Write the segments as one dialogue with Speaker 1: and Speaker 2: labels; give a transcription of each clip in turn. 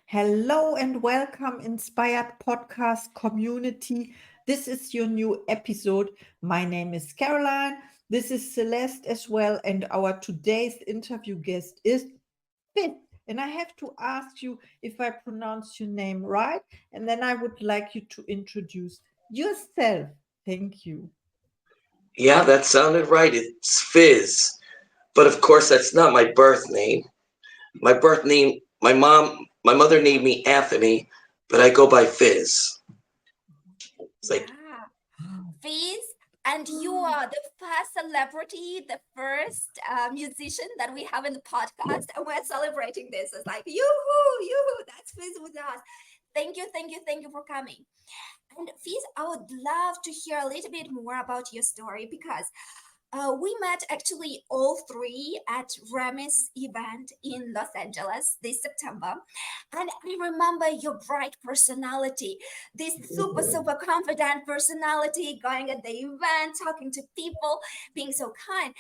Speaker 1: Hello and welcome, Inspired Podcast community. This is your new episode. My name is Caroline. This is Celeste as well. And our today's interview guest is FiZ. And I have to ask you if I pronounce your name right. And then I would like you to introduce yourself. Thank you.
Speaker 2: Yeah, that sounded right. It's Fizz. But of course, that's not my birth name. My birth name, my mother named me Anthony, but I go by Fizz. It's like,
Speaker 3: Yeah, FiZ, and you are the first celebrity, the first musician that we have in the podcast, and we're celebrating this. It's like, yoo-hoo, yoo-hoo, that's FiZ with us. Thank you, thank you, thank you for coming. And FiZ, I would love to hear a little bit more about your story because we met actually all three at Remy's event in Los Angeles this September. And I remember your bright personality, this super, super confident personality, going at the event, talking to people, being so kind,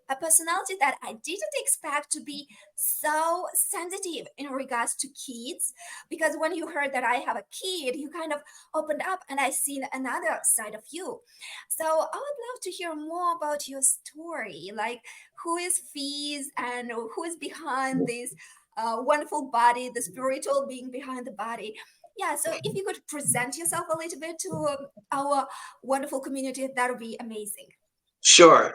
Speaker 3: a personality that I didn't expect to be so sensitive in regards to kids. Because when you heard that I have a kid, you kind of opened up and I seen another side of you. So I would love to hear more about your story, like who is FiZ and who is behind this wonderful body, the spiritual being behind the body. Yeah, so if you could present yourself a little bit to our wonderful community, that would be amazing.
Speaker 2: sure.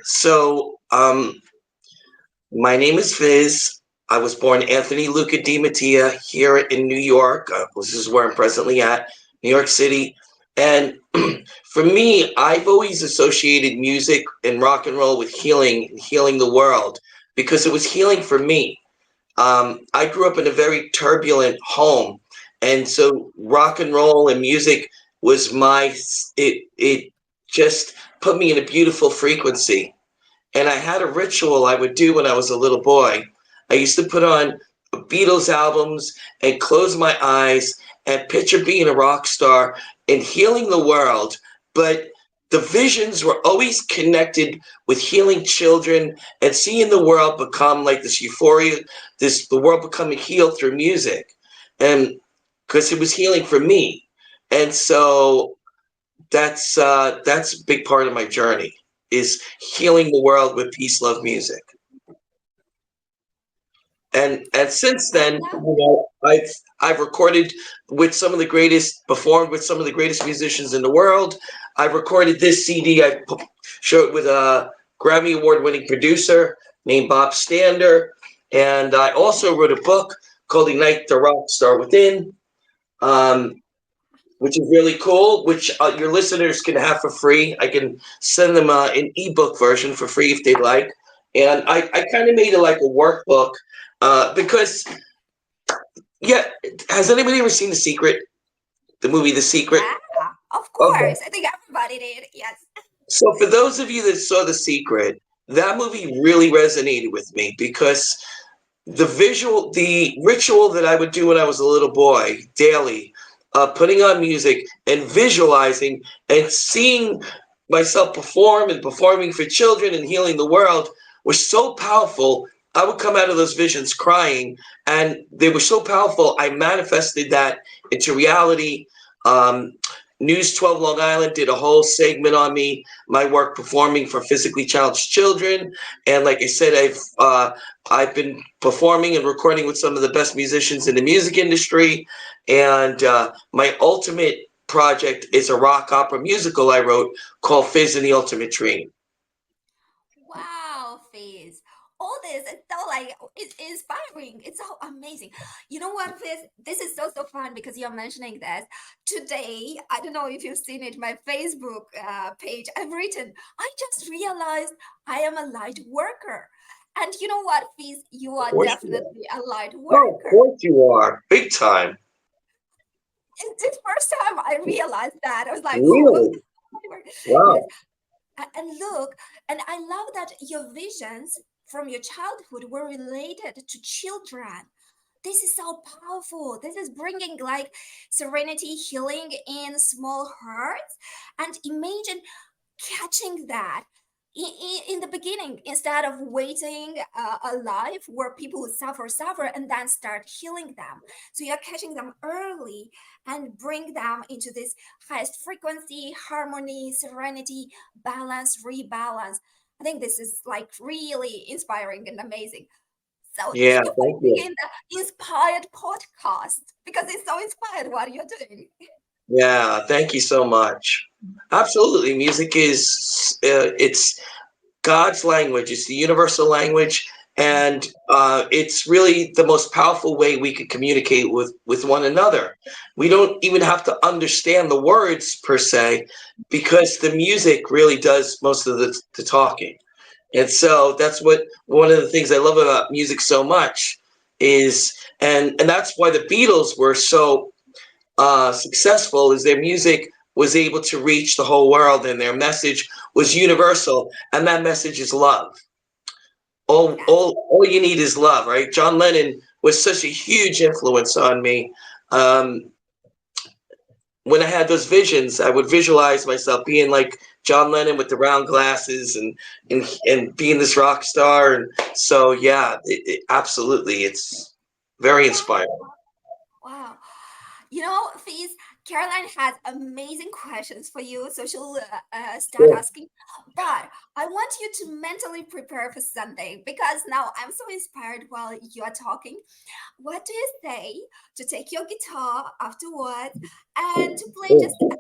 Speaker 2: My name is Fizz. I was born Anthony Luca Di Mattia here in New York. This is where I'm presently at, New York City. And for me, I've always associated music and rock and roll with healing and healing the world because it was healing for me. I grew up in a very turbulent home, and so rock and roll and music was it just put me in a beautiful frequency. And I had a ritual I would do when I was a little boy. I used to put on Beatles albums and close my eyes and picture being a rock star and healing the world. But the visions were always connected with healing children and seeing the world become like this euphoria, this the world becoming healed through music. And because it was healing for me. And so that's a big part of my journey is healing the world with peace, love, music. And since
Speaker 3: I
Speaker 2: then,
Speaker 3: love
Speaker 2: I've recorded with some of the greatest, performed with some of the greatest musicians in the world. I've recorded this CD. I showed with a Grammy Award winning producer named Bob Stander, and I also wrote a book called Ignite the Rock Star Within. Um, which is really cool, which your listeners can have for free. I can send them an ebook version for free if they'd like. And I kind of made it like a workbook because, yeah, has anybody ever seen The Secret? The movie The Secret?
Speaker 3: Yeah, of
Speaker 2: Okay.
Speaker 3: course. I think everybody did. Yes.
Speaker 2: So, for those of you that saw The Secret, that movie really resonated with me because the ritual that I would do when I was a little boy daily, putting on music and visualizing and seeing myself perform and performing for children and healing the world was so powerful. I would come out of those visions crying, and they were so powerful. I manifested that into reality. Um, News 12 Long Island did a whole segment on me, my work performing for physically challenged children. And like I said, I've been performing and recording with some of the best musicians in the music industry. And my ultimate project is a rock opera musical I wrote called Fizz and the Ultimate Dream.
Speaker 3: Wow, FiZ. All this is so like it's inspiring. It's so amazing. You know what, FiZ? This is so so fun because you're mentioning this. Today, I don't know if you've seen it, my Facebook page, I've written, I just realized I am a light worker. And you know what, FiZ? You
Speaker 2: Of
Speaker 3: are
Speaker 2: course you are.
Speaker 3: definitely a light
Speaker 2: Oh, of
Speaker 3: worker.
Speaker 2: course you are. Big time.
Speaker 3: It's the first time I realized that. I was like, oh,
Speaker 2: Really?
Speaker 3: yes.
Speaker 2: Wow.
Speaker 3: And look, and I love that your visions from your childhood were related to children. This is so powerful. This is bringing like serenity, healing in small hearts. And imagine catching that. in the beginning, instead of waiting a life where people suffer and then start healing them, so you're catching them early and bring them into this highest frequency, harmony, serenity, balance, rebalance. I think this is like really inspiring and amazing. So
Speaker 2: Yeah,
Speaker 3: thank you for
Speaker 2: thank you.
Speaker 3: being the inspired podcast, because it's so inspired what you're doing.
Speaker 2: Yeah, thank you so much. Absolutely, music is it's God's language. It's the universal language, and it's really the most powerful way we could communicate with one another. We don't even have to understand the words per se, because the music really does most of the talking. And so that's what one of the things I love about music so much is, and that's why the Beatles were so successful, is their music was able to reach the whole world, and their message was universal, and that message is love. All you need is love, right? John Lennon was such a huge influence on me. Um, when I had those visions, I would visualize myself being like John Lennon with the round glasses, and being this rock star. And so, yeah, absolutely, it's very inspiring.
Speaker 3: Wow. You know, Fiz, Caroline has amazing questions for you, so she'll start
Speaker 2: Cool.
Speaker 3: asking. But I want you to mentally prepare for something, because now I'm so inspired while you are talking. What do you say to take your guitar afterwards and to play just a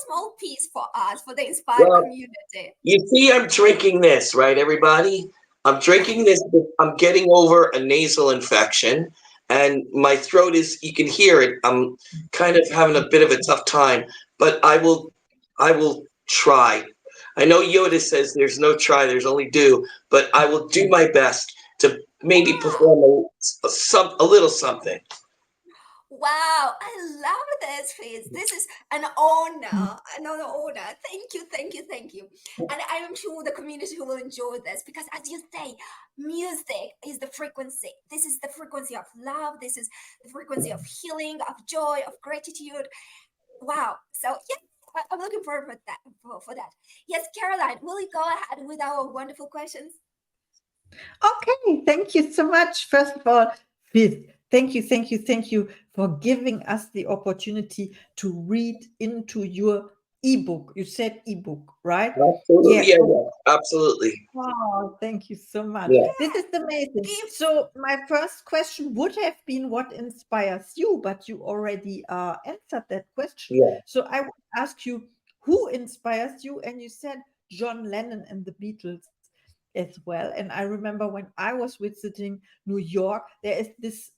Speaker 3: small piece for us, for the inspired
Speaker 2: Well,
Speaker 3: community?
Speaker 2: you see, I'm drinking this, right, everybody? I'm drinking this. I'm getting over a nasal infection, and my throat is, you can hear it. I'm kind of having a bit of a tough time, but I will try. I know Yoda says there's no try, there's only do, but I will do my best to maybe
Speaker 3: Wow.
Speaker 2: perform a little something.
Speaker 3: Wow, I love this, Fizz. This is an honor, another honor. Thank you. And I am sure the community will enjoy this, because, as you say, music is the frequency. This is the frequency of love. This is the frequency of healing, of joy, of gratitude. Wow. So, yeah, I'm looking forward for that. For that. Yes, Caroline, will you go ahead with our wonderful questions?
Speaker 1: Okay, thank you so much. First of all, Fifth, thank you for giving us the opportunity to read into your ebook. You said ebook, right?
Speaker 2: Absolutely,
Speaker 1: Yes.
Speaker 2: yeah, yeah, absolutely,
Speaker 1: Wow, thank you so much.
Speaker 2: yeah.
Speaker 1: This is amazing.
Speaker 3: Give.
Speaker 1: So, my first question would have been what inspires you, but you already answered that question.
Speaker 2: Yeah.
Speaker 1: So, I would ask you who inspires you, and you said John Lennon and the Beatles as well. And I remember when I was visiting New York, there is this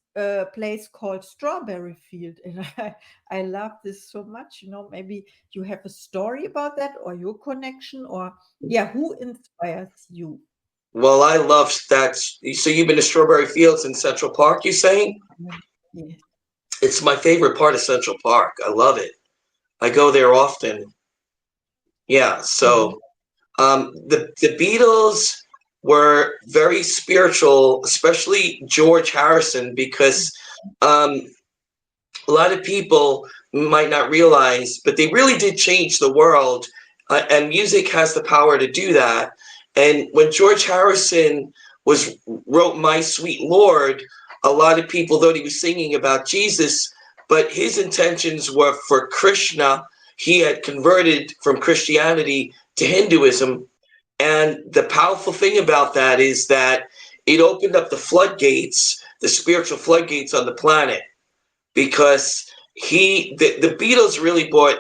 Speaker 1: place called Strawberry Field, and I love this so much. Maybe you have a story about that, or your connection, or yeah, who inspires you?
Speaker 2: Well, I love that. So you've been to Strawberry Fields in Central Park, you saying?
Speaker 1: Mm, yes.
Speaker 2: It's my favorite part of Central Park. I love it. I go there often. Yeah.
Speaker 1: Mhm.
Speaker 2: So the Beatles were very spiritual, especially George Harrison, because um, a lot of people might not realize, but they really did change the world, and music has the power to do that. And when George Harrison was wrote "My Sweet Lord," a lot of people thought he was singing about Jesus, but his intentions were for Krishna. He had converted from Christianity to Hinduism, and the powerful thing about that is that it opened up the floodgates, the spiritual floodgates on the planet, because the Beatles really brought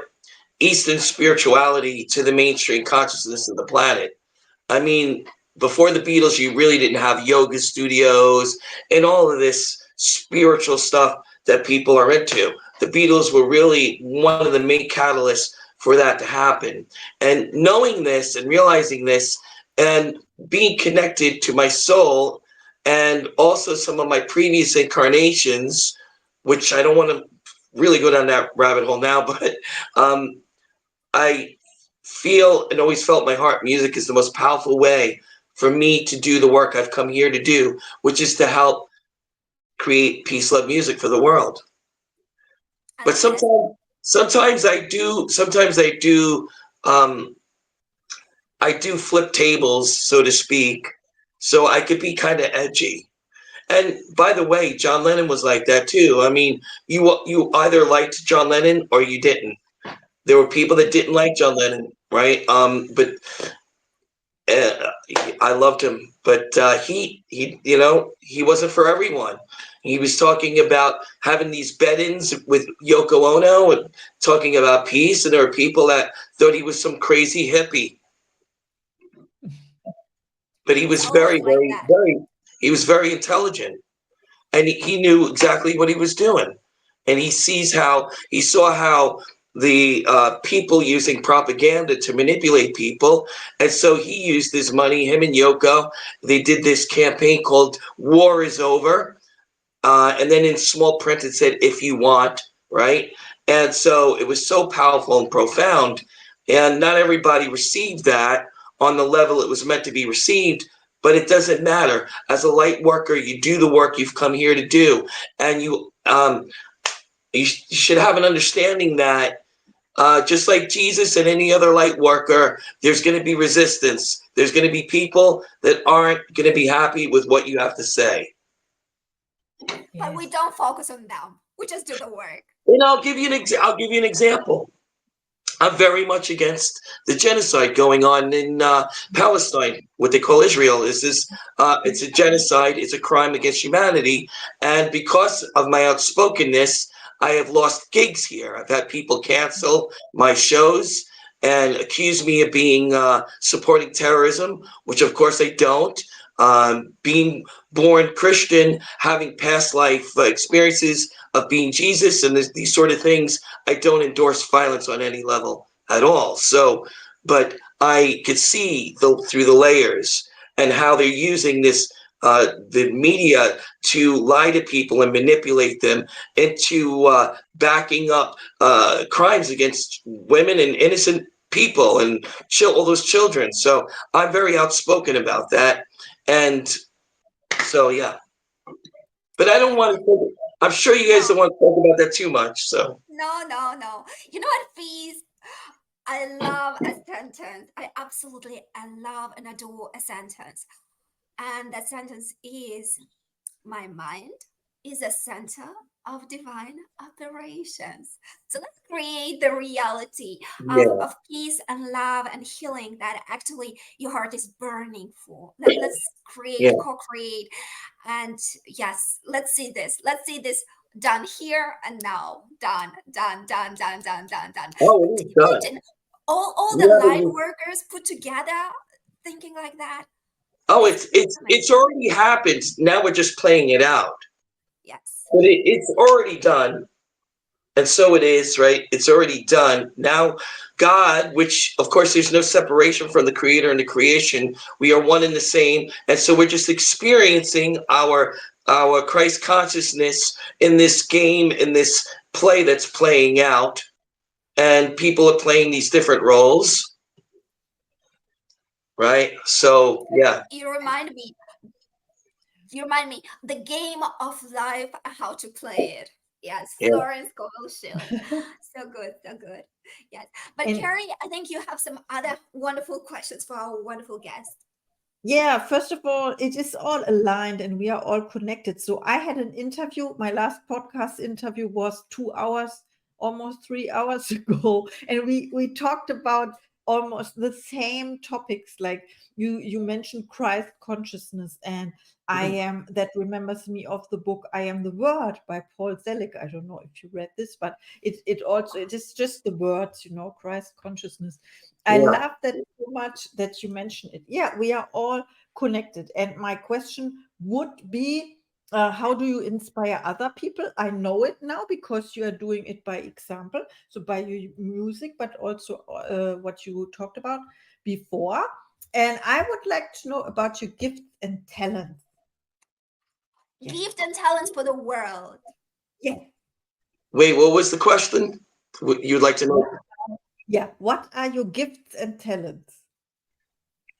Speaker 2: Eastern spirituality to the mainstream consciousness of the planet. I mean, before the Beatles, you really didn't have yoga studios and all of this spiritual stuff that people are into. The Beatles were really one of the main catalysts for that to happen. And knowing this and realizing this and being connected to my soul, and also some of my previous incarnations, which I don't want to really go down that rabbit hole now, but um, I feel and always felt in my heart music is the most powerful way for me to do the work I've come here to do, which is to help create peace, love music for the world.
Speaker 3: I
Speaker 2: But
Speaker 3: love this.
Speaker 2: sometimes I do um, I do flip tables, so to speak, so I could be kind of edgy. And by the way, John Lennon was like that too. I mean, you either liked John Lennon or you didn't. There were people that didn't like John Lennon, right? But I loved him, but he he wasn't for everyone. He was talking about having these bed-ins with Yoko Ono and talking about peace, and there were people that thought he was some crazy hippie. But he
Speaker 3: It's
Speaker 2: was
Speaker 3: always
Speaker 2: very,
Speaker 3: like
Speaker 2: very,
Speaker 3: that.
Speaker 2: very, he was very intelligent, and he knew exactly what he was doing. And he saw how the people using propaganda to manipulate people, and so he used his money. Him and Yoko, they did this campaign called "War Is Over," and then in small print it said "If you want," right? And so it was so powerful and profound, and not everybody received that on the level it was meant to be received. But it doesn't matter. As a light worker, you do the work you've come here to do, and you should have an understanding that just like Jesus and any other light worker, there's going to be resistance. There's going to be people that aren't going to be happy with what you have to say.
Speaker 3: But we don't focus on them. We just do the work.
Speaker 2: And I'll give you an example. I'm very much against the genocide going on in Palestine. What they call Israel is this. It's a genocide. It's a crime against humanity. And because of my outspokenness, I have lost gigs here. I've had people cancel my shows and accuse me of being supporting terrorism, which of course I don't. Being born Christian, having past life experiences of being Jesus and these sort of things, I don't endorse violence on any level at all. So, but I could see through the layers and how they're using the media to lie to people and manipulate them into backing up crimes against women and innocent people and all those children. So I'm very outspoken about that. And so, yeah, but I don't want to. I'm sure you guys
Speaker 3: No,
Speaker 2: don't want to talk about that too much. So,
Speaker 3: no. You know what, Fees? I love a sentence. I love and adore a sentence. And that sentence is, my mind is a center of divine operations. So let's create the reality
Speaker 2: yeah,
Speaker 3: of peace and love and healing that actually your heart is burning for. Let's
Speaker 2: yeah.
Speaker 3: create, co-create. And yes, let's see this. Let's see this done here and now. Done.
Speaker 2: Oh, it is done.
Speaker 3: Imagine all the
Speaker 2: Yeah,
Speaker 3: light workers put together thinking like that.
Speaker 2: oh,
Speaker 3: It's
Speaker 2: it's
Speaker 3: amazing.
Speaker 2: it's already happened. Now we're just playing it out.
Speaker 3: Yes.
Speaker 2: But it's already done. And so it is, right? It's already done. Now, God, which of course there's no separation from the creator and the creation, we are one and the same. And so we're just experiencing our Christ consciousness in this game, in this play that's playing out. And people are playing these different roles, right? So yeah,
Speaker 3: You remind me, the game of life, how to play it. Yes,
Speaker 2: yeah.
Speaker 3: Florence Scholarship. So good, so good. Yes. But
Speaker 1: And
Speaker 3: Carrie, I think you have some other wonderful questions for our wonderful guest.
Speaker 1: yeah, first of all, it is all aligned and we are all connected. So I had an interview. My last podcast interview was 2 hours, almost 3 hours ago, and we talked about almost the same topics. Like you mentioned Christ consciousness, and I am that remembers me of the book I Am the Word by Paul Selig. I don't know if you read this, but it is just the words, Christ consciousness. I
Speaker 2: Yeah.
Speaker 1: love that so much that you mentioned it. Yeah, we are all connected. And my question would be, how do you inspire other people? I know it now because you are doing it by example, so by your music, but also what you talked about before. And I would like to know about your gifts and talents. Yeah.
Speaker 3: Gift and talents for the world.
Speaker 1: Yeah.
Speaker 2: Wait, what was the question? You'd like to know?
Speaker 1: Yeah. What are your gifts and talents?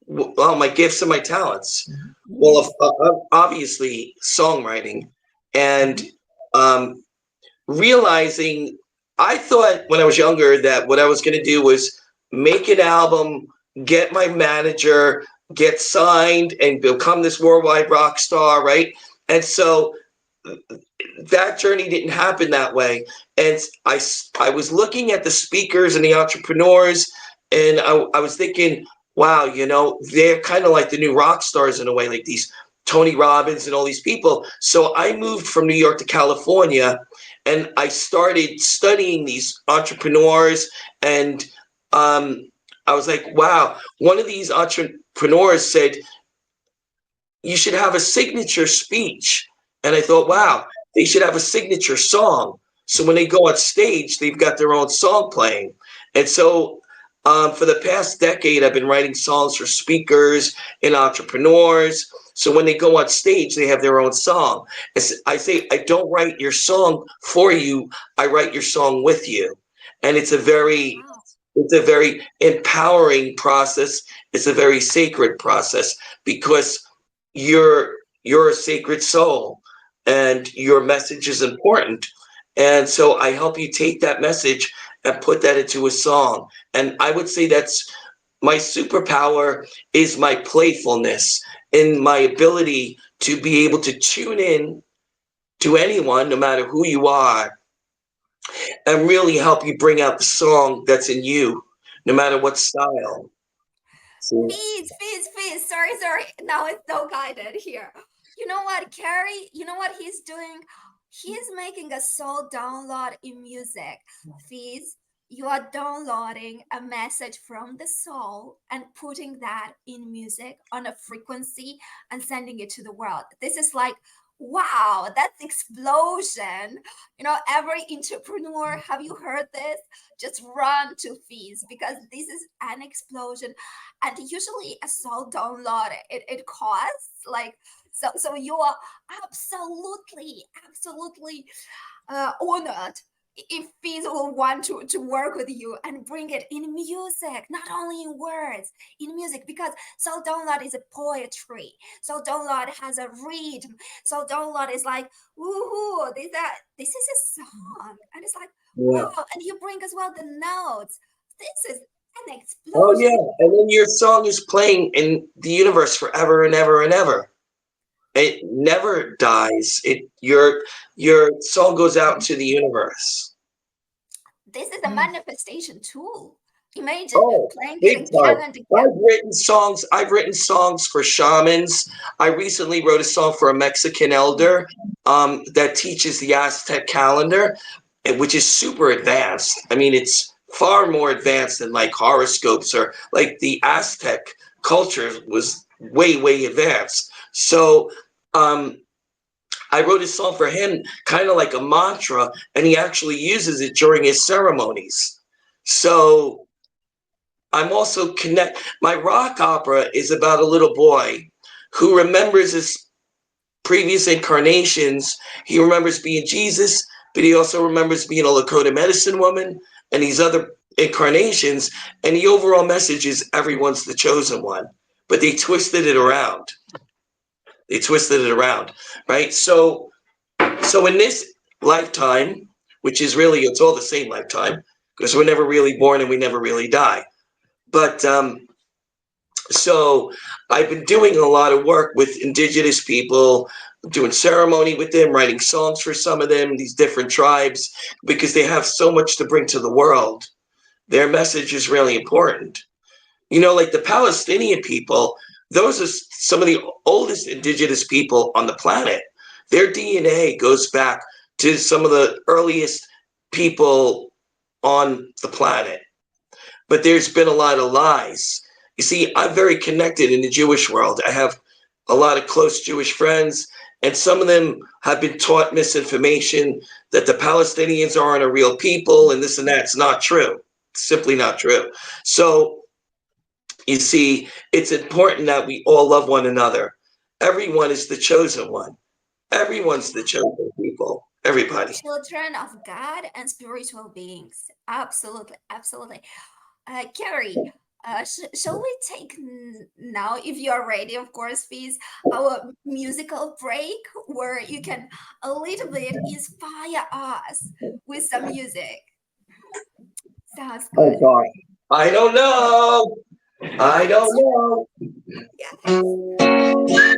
Speaker 2: Well, my gifts and my talents. Well,
Speaker 1: Yes.
Speaker 2: obviously songwriting and
Speaker 1: Mhm.
Speaker 2: um, realizing I thought when I was younger that what I was going to do was make an album get my manager, get signed, and become this worldwide rock star, right? And so that journey didn't happen that way. And I was looking at the speakers and the entrepreneurs, and I was thinking, wow, they're kind of like the new rock stars in a way, like these Tony Robbins and all these people. So I moved from New York to California, and I started studying these entrepreneurs. And I was like, wow, one of these entrepreneurs said, you should have a signature speech. And I thought, wow, they should have a signature song. So when they go on stage, they've got their own song playing. And so for the past decade, I've been writing songs for speakers and entrepreneurs. So when they go on stage, they have their own song. I say, I don't write your song for you. I write your song with you. And
Speaker 3: Wow.
Speaker 2: it's a very empowering process. It's a very sacred process because you're a sacred soul and your message is important. And so I help you take that message and put that into a song. And I would say that's my superpower is my playfulness and my ability to be able to tune in to anyone, no matter who you are, and really help you bring out the song that's in you, no matter what style. So,
Speaker 3: FiZ. Sorry. Now it's so guided here. You know what, Carrie? You know what he's doing? He's making a soul download in music. FiZ, you are downloading a message from the soul and putting that in music on a frequency and sending it to the world. This is like, wow, that's explosion. Every entrepreneur, have you heard this? Just run to FiZ because this is an explosion. And usually a soul download, it costs like, so you are absolutely honored if FiZ will want to work with you and bring it in music, not only in words, in music, because soul download is a poetry. Soul download has a rhythm. Soul download is like, woohoo, this is a song. And it's like,
Speaker 2: yeah.
Speaker 3: wow, and you bring as well the notes. This is an
Speaker 2: Oh yeah.
Speaker 3: explosion.
Speaker 2: And then your song is playing in the universe forever and ever and ever. It never dies. Your song goes out into the universe.
Speaker 3: This is a manifestation tool. Imagine
Speaker 2: Oh,
Speaker 3: playing it
Speaker 2: big
Speaker 3: again
Speaker 2: time.
Speaker 3: and again.
Speaker 2: I've written songs for shamans. I recently wrote a song for a Mexican elder that teaches the Aztec calendar, which is super advanced. I mean, it's far more advanced than like horoscopes, or like the Aztec culture was way advanced. So um, I wrote a song for him, kind of like a mantra, and he actually uses it during his ceremonies. So I'm also my rock opera is about a little boy who remembers his previous incarnations. He remembers being Jesus, but he also remembers being a Lakota medicine woman and these other incarnations. And the overall message is everyone's the chosen one, but they twisted it around. They twisted it around, right? So in this lifetime, which is really, it's all the same lifetime because we're never really born and we never really die. But so I've been doing a lot of work with indigenous people, doing ceremony with them, writing songs for some of them, these different tribes, because they have so much to bring to the world. Their message is really important. Like the Palestinian people, those are some of the oldest indigenous people on the planet. Their DNA goes back to some of the earliest people on the planet. But there's been a lot of lies. You see, I'm very connected in the Jewish world. I have a lot of close Jewish friends, and some of them have been taught misinformation that the Palestinians aren't a real people and this and that. It's not true. It's simply not true. So, you see, it's important that we all love one another. Everyone is the chosen one. Everyone's the chosen people. Everybody.
Speaker 3: Children of God and spiritual beings. Absolutely. Carrie, shall we take now, if you are ready, of course, please, our musical break where you can a little bit inspire us with some music? Sounds
Speaker 2: Oh
Speaker 3: good.
Speaker 2: God. I don't know. I don't know.
Speaker 3: Yes.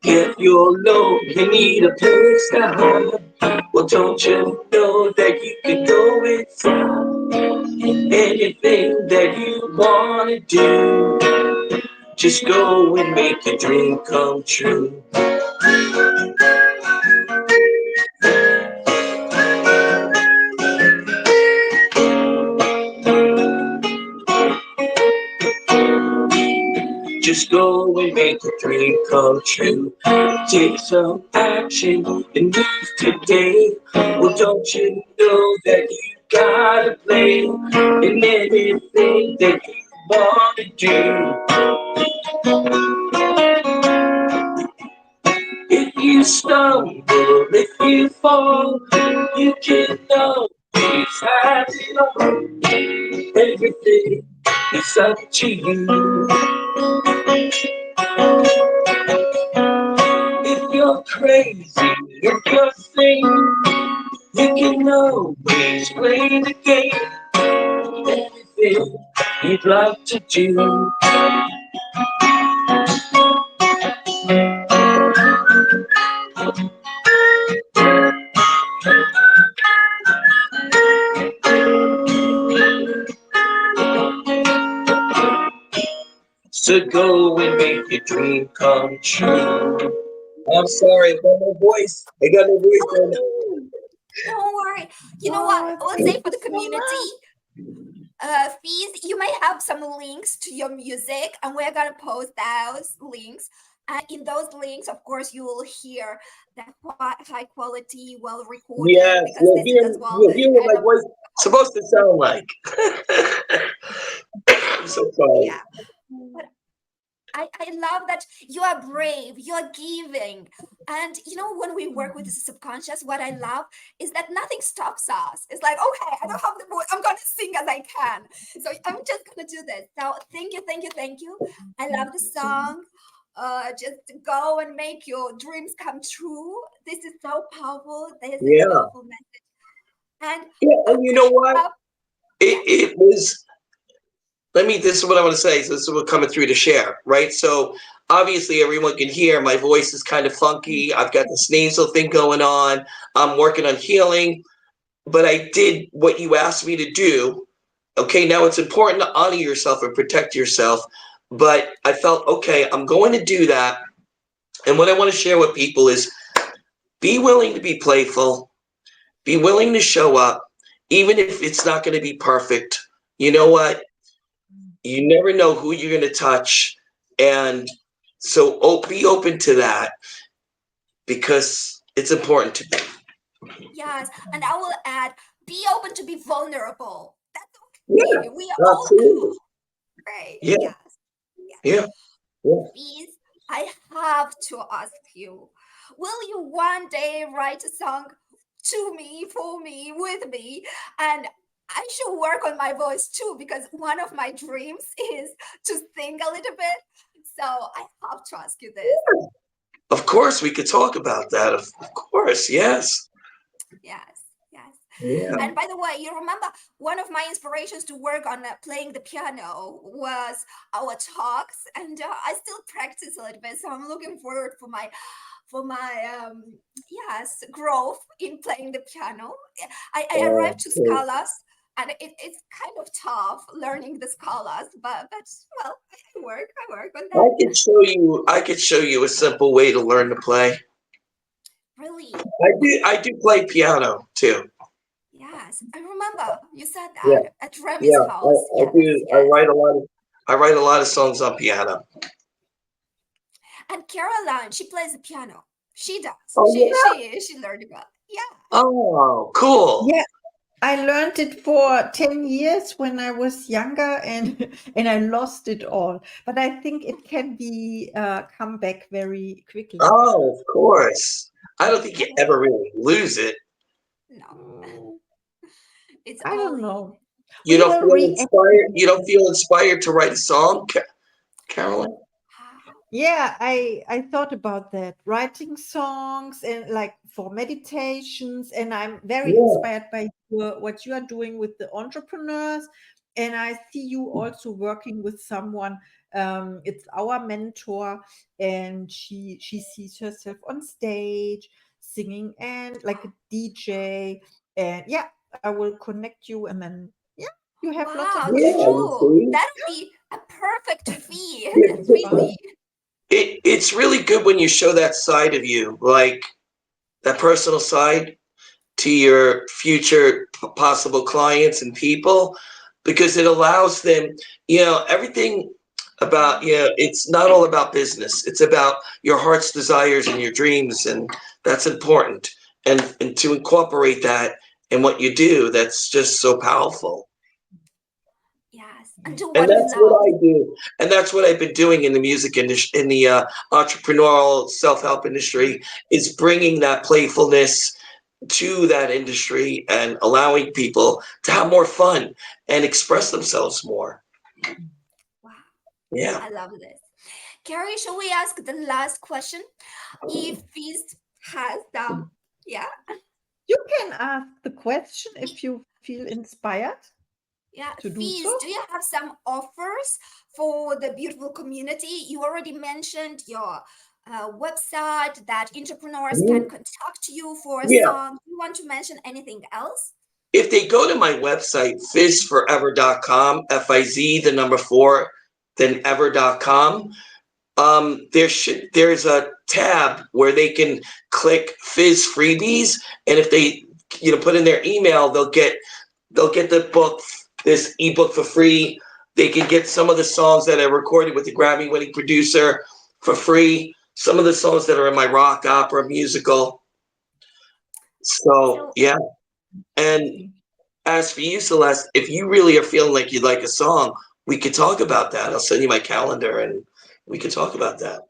Speaker 2: If you're low, you need a place to hide. Well, don't you know that you can go inside? Anything that you wanna do, just go and make your dream come true. Just go and make your dream come true. Take some action and move today. Well, don't you know that you gotta play in anything that you wanna do? If you stumble, if you fall, you can know it's happening. Everything is up to you. If you're crazy, if you're sane, you can always play the game. Anything you'd like to do. So go and make your dream come true. I'm sorry, I got no voice. I got no voice
Speaker 3: Oh,
Speaker 2: right now.
Speaker 3: don't worry. You know what?
Speaker 1: Oh,
Speaker 3: Let's
Speaker 1: thank
Speaker 3: say for
Speaker 1: you
Speaker 3: the
Speaker 1: so
Speaker 3: community,
Speaker 1: much.
Speaker 3: Fees, you may have some links to your music, and we're gonna post those links. And in those links, of course, you will hear the high quality, well recorded,
Speaker 2: Yes,
Speaker 3: because this is as well
Speaker 2: you'll hear what
Speaker 3: kind
Speaker 2: my
Speaker 3: of
Speaker 2: voice is supposed to sound like. I'm so sorry.
Speaker 3: yeah. But I love that you are brave, you are giving. And you know, when we work with the subconscious, what I love is that nothing stops us. It's like, okay, I don't have the voice, I'm gonna sing as I can. So I'm just gonna do this. So thank you, thank you, thank you. I love the song. Just go and make your dreams come true. This is so powerful. This is
Speaker 2: Yeah.
Speaker 3: powerful message. And
Speaker 2: Yeah,
Speaker 3: I
Speaker 2: and you know what?
Speaker 3: have, yeah,
Speaker 2: It was, this is what I want to say. So this is what coming through to share, right? So obviously everyone can hear my voice is kind of funky. I've got this nasal thing going on. I'm working on healing, but I did what you asked me to do. Okay, now it's important to honor yourself and protect yourself. But I felt, okay, I'm going to do that. And what I want to share with people is be willing to be playful, be willing to show up, even if it's not going to be perfect. You know what? You never know who you're going to touch. And so be open to that because it's important to be.
Speaker 3: yes. And I will add, be open to be vulnerable. That's
Speaker 2: Yeah,
Speaker 3: okay. We are all
Speaker 2: absolutely.
Speaker 3: great.
Speaker 2: Yeah,
Speaker 3: Yes. Yes.
Speaker 2: yeah, yeah.
Speaker 3: Please, I have to ask you, will you one day write a song to me, for me, with me? And I should work on my voice too, because one of my dreams is to sing a little bit. So I have to ask you this.
Speaker 2: Of course, we could talk about that. Of course, yes.
Speaker 3: Yes, yes.
Speaker 2: Yeah.
Speaker 3: And by the way, you remember one of my inspirations to work on playing the piano was our talks, and I still practice a little bit. So I'm looking forward for my yes growth in playing the piano. I arrived to
Speaker 2: Cool.
Speaker 3: scalas, and it's kind of tough learning the scalas, but well, I work on that.
Speaker 2: I could show you a simple way to learn to play.
Speaker 3: Really,
Speaker 2: I do play piano too.
Speaker 3: yes, I remember you said
Speaker 2: Yeah,
Speaker 3: that at Remy's
Speaker 2: yeah.
Speaker 3: house.
Speaker 2: I
Speaker 3: Yes,
Speaker 2: do.
Speaker 3: yes.
Speaker 2: I write a lot of songs on piano.
Speaker 3: And Caroline, she plays the piano. She does.
Speaker 2: Oh yeah.
Speaker 3: She learned about. Yeah.
Speaker 2: Oh, cool.
Speaker 1: Yeah, I learned it for 10 years when I was younger and and I lost it all. But I think it can be come back very quickly.
Speaker 2: Oh, of course. I don't think you
Speaker 3: Yeah.
Speaker 2: ever really lose it.
Speaker 3: No,
Speaker 1: Mm,
Speaker 3: it's
Speaker 1: I
Speaker 3: all
Speaker 1: don't
Speaker 3: in.
Speaker 1: know.
Speaker 2: You
Speaker 1: We
Speaker 2: don't
Speaker 1: will
Speaker 2: feel inspired.
Speaker 1: reactivate.
Speaker 2: You don't feel inspired to write a song, Caroline?
Speaker 1: Yeah, I thought about that. Writing songs and like for meditations, and I'm very
Speaker 2: Yeah.
Speaker 1: inspired by what you are doing with the entrepreneurs. And I see you also working with someone. It's our mentor, and she sees herself on stage singing and like a DJ. And yeah, I will connect you, and then yeah, you have lots of
Speaker 3: Wow,
Speaker 2: Yeah,
Speaker 1: connection.
Speaker 2: you
Speaker 3: cool.
Speaker 2: see?
Speaker 3: That would be a perfect fee.
Speaker 2: Yeah.
Speaker 3: Really.
Speaker 2: It's really good when you show that side of you, like that personal side to your future possible clients and people, because it allows them, everything about, it's not all about business. It's about your heart's desires and your dreams, and that's important. And to incorporate that in what you do, that's just so powerful.
Speaker 3: Yes. And do
Speaker 2: And
Speaker 3: what you
Speaker 2: that's what
Speaker 3: love.
Speaker 2: I do. And that's what I've been doing in the music industry, in the entrepreneurial self-help industry, is bringing that playfulness to that industry and allowing people to have more fun and express themselves more.
Speaker 3: Wow.
Speaker 2: Yeah.
Speaker 3: I love this. Carrie, shall we ask the last question? If FiZ has some, yeah,
Speaker 1: You can ask the question if you feel inspired
Speaker 3: yeah,
Speaker 1: to do
Speaker 3: FiZ,
Speaker 1: so.
Speaker 3: do you have some offers for the beautiful community? You already mentioned your website that entrepreneurs can
Speaker 2: Mhm.
Speaker 3: contact you for a
Speaker 2: Yeah.
Speaker 3: song. Do you want to mention anything else?
Speaker 2: If they go to my website, fizforever.com, F-I-Z, the number 4, then ever.com, there's a tab where they can click Fizz freebies, and if they put in their email, they'll get the book, this ebook for free. They can get some of the songs that I recorded with the Grammy winning producer for free, some of the songs that are in my rock opera musical. So
Speaker 3: So,
Speaker 2: yeah. And as for you, Celeste, if you really are feeling like you'd like a song, we could talk about that. I'll send you my calendar and we could talk about that.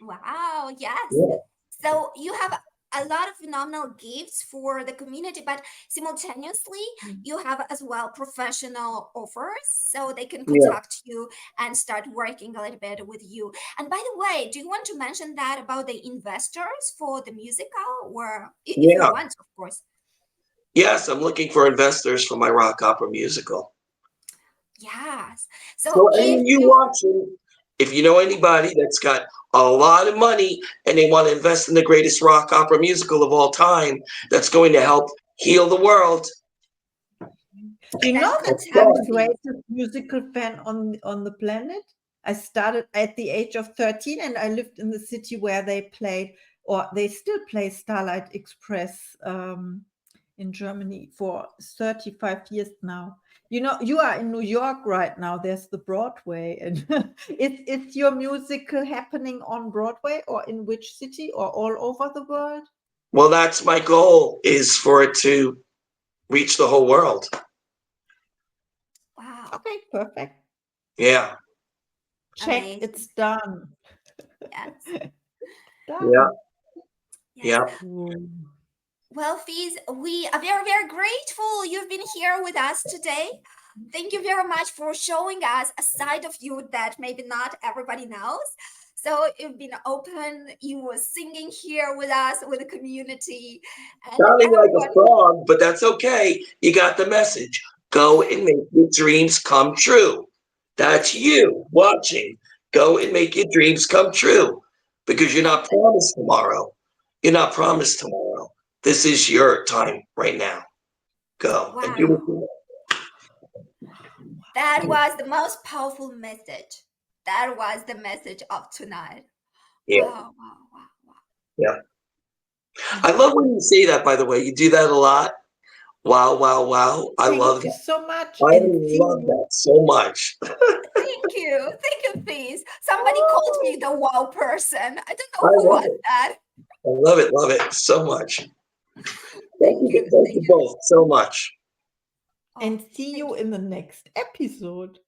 Speaker 3: wow, yes.
Speaker 2: Yeah.
Speaker 3: So you have a lot of phenomenal gifts for the community, but simultaneously you have as well professional offers so they can
Speaker 2: Yeah.
Speaker 3: contact you and start working a little bit with you. And by the way, do you want to mention that about the investors for the musical, or if you
Speaker 2: Yeah.
Speaker 3: want, of course?
Speaker 2: Yes, I'm looking for investors for my rock opera musical.
Speaker 3: Yes. So
Speaker 2: So any
Speaker 3: if
Speaker 2: of you
Speaker 3: you,
Speaker 2: watching, if you know anybody that's got a lot of money and they want to invest in the greatest rock opera musical of all time, that's going to help heal the world.
Speaker 1: You know
Speaker 3: then
Speaker 1: that
Speaker 3: contact
Speaker 1: I'm the
Speaker 3: FiZ.
Speaker 1: greatest musical fan on the planet. I started at the age of 13, and I lived in the city where they played, or they still play Starlight Express in Germany for 35 years now. You know, you are in New York right now. There's the Broadway, and is your musical happening on Broadway, or in which city, or all over the world?
Speaker 2: Well, that's my goal, is for it to reach the whole world.
Speaker 3: Wow,
Speaker 1: Okay, perfect.
Speaker 2: Yeah.
Speaker 1: Check,
Speaker 3: amazing.
Speaker 1: it's done.
Speaker 3: Yes,
Speaker 2: Yeah.
Speaker 1: Done.
Speaker 3: yes.
Speaker 2: Yeah.
Speaker 1: Cool.
Speaker 3: Well, FiZ, we are very, very grateful you've been here with us today. Thank you very much for showing us a side of you that maybe not everybody knows. So you've been open, you were singing here with us, with the community, and
Speaker 2: Sounding like a
Speaker 3: everyone.
Speaker 2: frog, but that's okay. You got the message. Go and make your dreams come true. That's you watching. Go and make your dreams come true, because you're not promised tomorrow. You're not promised tomorrow. This is your time right now. Go and do
Speaker 3: Wow,
Speaker 2: what you want.
Speaker 3: that was the most powerful message. That was the message of tonight.
Speaker 2: Yeah.
Speaker 3: Wow, wow, wow, wow.
Speaker 2: Yeah. I love when you say that, by the way. You do that a lot. Wow, wow, wow. I love
Speaker 1: Thank you
Speaker 2: that.
Speaker 1: so much,
Speaker 2: I
Speaker 1: and see
Speaker 2: love
Speaker 1: you.
Speaker 2: that so much.
Speaker 3: Thank you, FiZ. Somebody called me the wow person. I don't
Speaker 2: I
Speaker 3: know who
Speaker 2: love
Speaker 3: was
Speaker 2: it.
Speaker 3: that.
Speaker 2: I love it so much.
Speaker 3: Thank you,
Speaker 2: Thank
Speaker 3: thank
Speaker 2: you
Speaker 3: you.
Speaker 2: both so much.
Speaker 3: Oh,
Speaker 1: And see
Speaker 3: thank
Speaker 1: you
Speaker 3: you.
Speaker 1: in the next episode.